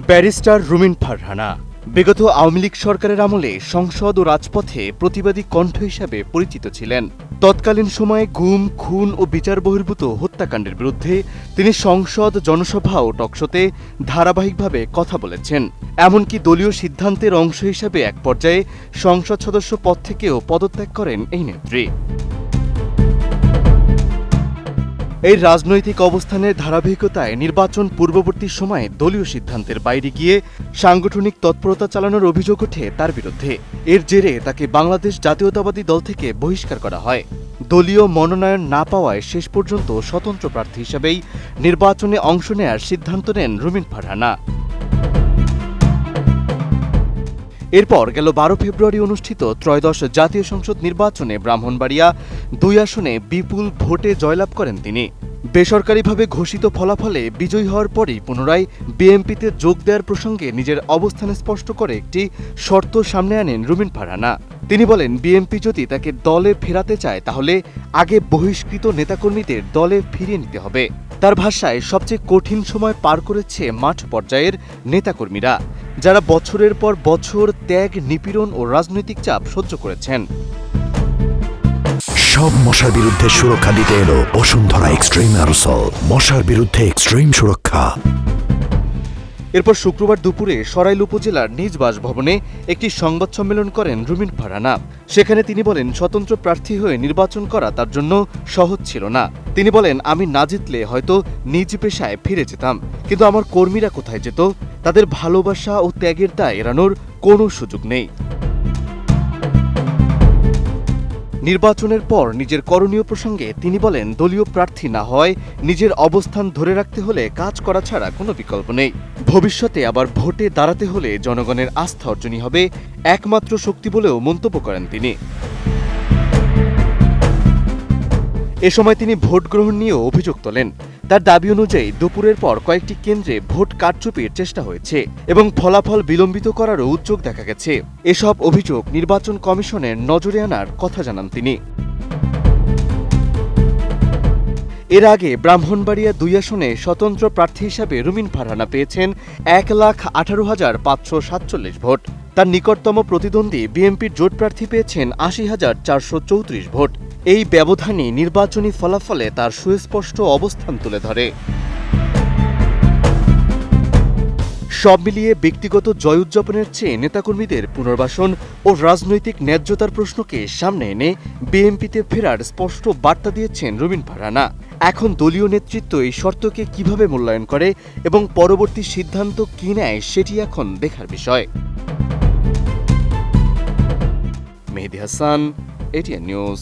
Barrister রুমিন ফারহানা বিগত আওয়ামী লীগ সরকারের আমলে সংসদ ও রাজপথে প্রতিবাদী কণ্ঠ হিসাবে পরিচিত ছিলেন। তৎকালীন সময়ে গুম, খুন ও বিচার বহির্ভূত হত্যাকাণ্ডের বিরুদ্ধে তিনি সংসদ, জনসভা ও টকশোতে ধারাবাহিকভাবে কথা বলেছেন। এমনকি দলীয় সিদ্ধান্তের অংশ হিসাবে এক পর্যায়ে সংসদ সদস্য পদ থেকেও পদত্যাগ করেন এই নেত্রী। এই রাজনৈতিক অবস্থানের ধারাবাহিকতায় নির্বাচন পূর্ববর্তী সময়ে দলীয় সিদ্ধান্তের বাইরে গিয়ে সাংগঠনিক তৎপরতা চালানোর অভিযোগ ওঠে তার বিরুদ্ধে। এর জেরে তাকে বাংলাদেশ জাতীয়তাবাদী দল থেকে বহিষ্কার করা হয়। দলীয় মনোনয়ন না পাওয়ায় শেষ পর্যন্ত স্বতন্ত্র প্রার্থী হিসেবেই নির্বাচনে অংশ নেয়ার সিদ্ধান্ত নেন রুমিন ফারহানা। এরপর গেল 12 ফেব্রুয়ারি অনুষ্ঠিত ত্রয়োদশ জাতীয় সংসদ নির্বাচনে ব্রাহ্মণবাড়িয়া 2 আসনে বিপুল ভোটে জয়লাভ করেন তিনি। বেসরকারিভাবে ঘোষিত ফলাফলে বিজয়ী হওয়ার পরই পুনরায় বিএনপিতে যোগ দেওয়ার প্রসঙ্গে নিজের অবস্থান স্পষ্ট করে একটি শর্ত সামনে আনেন রুমিন ফারহানা। তিনি বলেন, বিএনপি যদি তাকে দলে ফেরাতে চায় তাহলে আগে বহিষ্কৃত নেতাকর্মীদের দলে ফিরিয়ে নিতে হবে। তার ভাষায়, সবচেয়ে কঠিন সময় পার করেছে মাঠ পর্যায়ের নেতাকর্মীরা, যারা বছরের পর বছর ত্যাগ, নিপীড়ন ও রাজনৈতিক চাপ সহ্য করেছেন। সব মশার বিরুদ্ধে সুরক্ষা দিতে এলো বসুন্ধরা এক্সট্রিম অ্যারোসল, মশার বিরুদ্ধে এক্সট্রিম সুরক্ষা। এরপর শুক্রবার দুপুরে সরাইল উপজেলার নিজ বাসভবনে একটি সংবাদ সম্মেলন করেন রুমিন ফারহানা। সেখানে তিনি বলেন, স্বতন্ত্র প্রার্থী হয়ে নির্বাচন করা তার জন্য সহজ ছিল না। তিনি বলেন, আমি না জিতলে হয়তো নিজ পেশায় ফিরে যেতাম, কিন্তু আমার কর্মীরা কোথায় যেত? তাদের ভালোবাসা ও ত্যাগের দায় এড়ানোর কোনো সুযোগ নেই। নির্বাচনের পর নিজের করণীয় প্রসঙ্গে তিনি বলেন, দলীয় প্রার্থী না হয় নিজের অবস্থান ধরে রাখতে হলে কাজ করা ছাড়া কোনো বিকল্প নেই। ভবিষ্যতে আবার ভোটে দাঁড়াতে হলে জনগণের আস্থা অর্জনই হবে একমাত্র শক্তি বলেও মন্তব্য করেন তিনি। এ সময় তিনি ভোট গ্রহণ নিয়েও অভিযোগ তোলেন। তার দাবি অনুযায়ী দুপুরের পর কয়েকটি কেন্দ্রে ভোট কারচুপির চেষ্টা হয়েছে এবং ফলাফল বিলম্বিত করারও উদ্যোগ দেখা গেছে। এসব অভিযোগ নির্বাচন কমিশনের নজরে আনার কথা জানান তিনি। এর আগে ব্রাহ্মণবাড়িয়া 2 আসনে স্বতন্ত্র প্রার্থী হিসাবে রুমিন ফারহানা পেয়েছেন 1,18,547 ভোট। তার নিকটতম প্রতিদ্বন্দ্বী বিএনপির জোট প্রার্থী পেয়েছেন 80,434 ভোট। এই ব্যবধানই নির্বাচনী ফলাফলে তার সুস্পষ্ট অবস্থান তুলে ধরে। সব মিলিয়ে ব্যক্তিগত জয় উদযাপনের চেয়ে নেতাকর্মীদের পুনর্বাসন ও রাজনৈতিক ন্যায্যতার প্রশ্নকে সামনে এনে বিএনপিতে ফেরার স্পষ্ট বার্তা দিয়েছেন রুমিন ফারহানা। এখন দলীয় নেতৃত্ব এই শর্তকে কিভাবে মূল্যায়ন করে এবং পরবর্তী সিদ্ধান্ত কি নেয় সেটি এখন দেখার বিষয়। মেহেদী হাসান, এটিএন নিউজ।